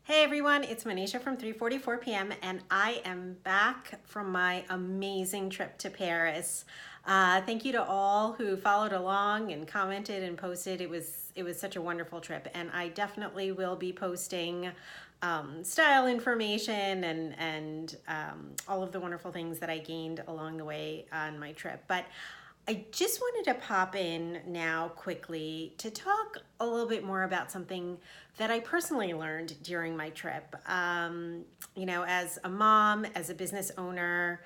Hey everyone, it's Manisha from 3:44 p.m. and I am back from my amazing trip to Paris. Thank you to all who followed along and commented and posted. It was such a wonderful trip, and I definitely will be posting style information and all of the wonderful things that I gained along the way on my trip. But I just wanted to pop in now quickly to talk a little bit more about something that I personally learned during my trip. As a mom, as a business owner,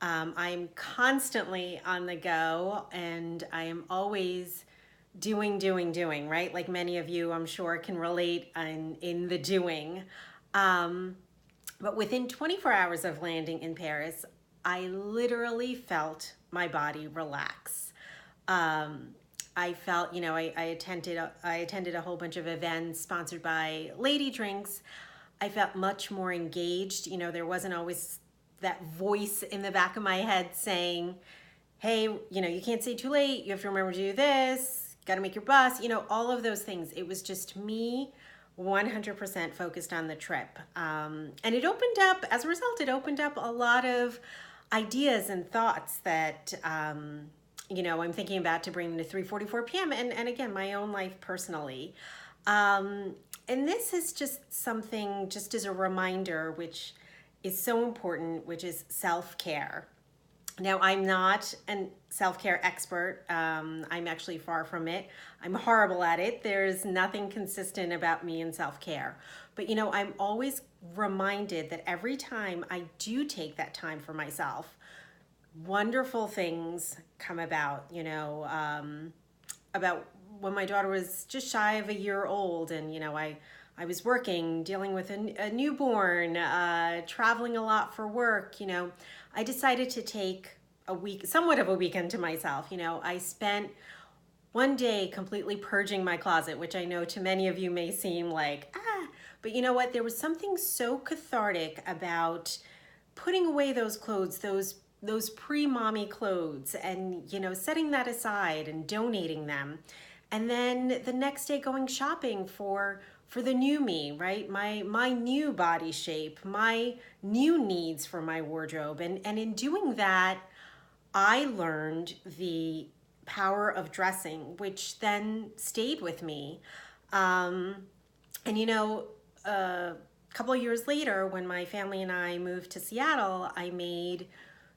I'm constantly on the go and I am always doing, right? Like many of you, I'm sure, can relate in the doing. But within 24 hours of landing in Paris, I literally felt my body relax. I felt, I attended a whole bunch of events sponsored by Lady Drinks. I felt much more engaged. There wasn't always that voice in the back of my head saying, hey, you can't stay too late. You have to remember to do this. Got to make your bus. All of those things. It was just me 100% focused on the trip. And it opened up, as a result, it opened up a lot of ideas and thoughts that, I'm thinking about to bring to 3:44 p.m. And again, my own life personally. And this is just something, just as a reminder, which is so important, which is self-care. Now, I'm not a self-care expert. I'm actually far from it. I'm horrible at it. There's nothing consistent about me in self-care. But, I'm always reminded that every time I do take that time for myself, wonderful things come about, about when my daughter was just shy of a year old and, I was working, dealing with a newborn, traveling a lot for work, I decided to take a week, somewhat of a weekend to myself. I spent one day completely purging my closet, which I know to many of you may seem like, but you know what? There was something so cathartic about putting away those clothes, those pre-mommy clothes and, setting that aside and donating them. And then the next day going shopping for the new me, right? My new body shape, my new needs for my wardrobe. And in doing that, I learned the power of dressing, which then stayed with me. And a couple of years later, when my family and I moved to Seattle, I made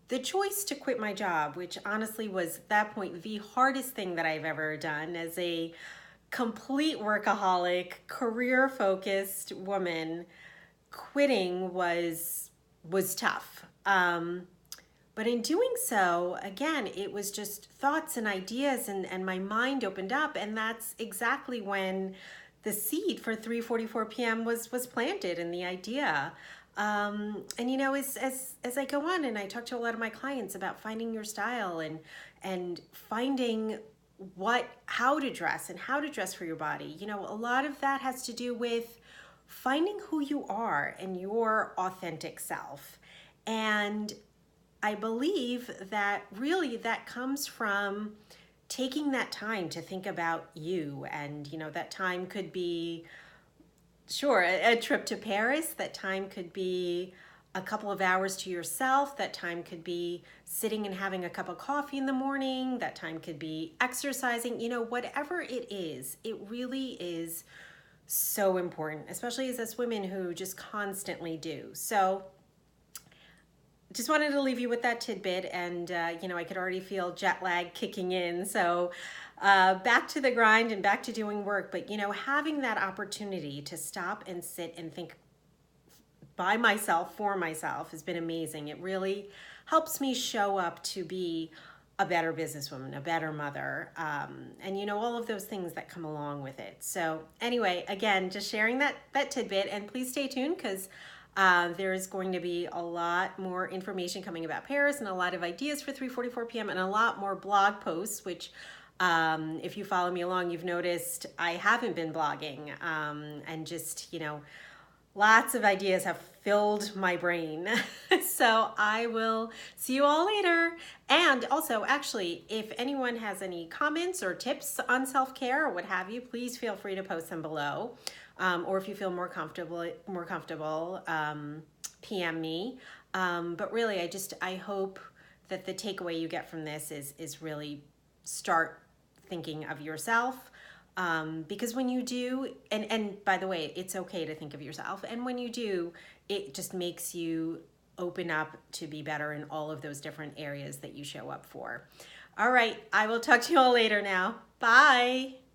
the choice to quit my job, which honestly was at that point the hardest thing that I've ever done as a complete workaholic, career-focused woman. Quitting was tough. But in doing so, again, it was just thoughts and ideas and my mind opened up. And that's exactly when the seed for 3:44 p.m. was planted and the idea. As I go on and I talk to a lot of my clients about finding your style and finding how to dress and how to dress for your body, a lot of that has to do with finding who you are and your authentic self. And I believe that really that comes from taking that time to think about you. And, that time could be, sure, a trip to Paris. That time could be a couple of hours to yourself. That time could be sitting and having a cup of coffee in the morning. That time could be exercising. Whatever it is, it really is so important, especially as us women who just constantly do. So just wanted to leave you with that tidbit, and I could already feel jet lag kicking in. So back to the grind and back to doing work. But having that opportunity to stop and sit and think by myself, for myself, has been amazing. It really helps me show up to be a better businesswoman, a better mother, and all of those things that come along with it. So anyway, again, just sharing that tidbit, and please stay tuned because there is going to be a lot more information coming about Paris and a lot of ideas for 3:44 p.m. and a lot more blog posts, which if you follow me along, you've noticed I haven't been blogging, and just, lots of ideas have filled my brain. So I will see you all later. And also, actually, if anyone has any comments or tips on self-care or what have you, please feel free to post them below. or if you feel more comfortable, PM me. But really, I hope that the takeaway you get from this is really start thinking of yourself. Because when you do, and by the way, it's okay to think of yourself. And when you do, it just makes you open up to be better in all of those different areas that you show up for. All right, I will talk to you all later now. Bye.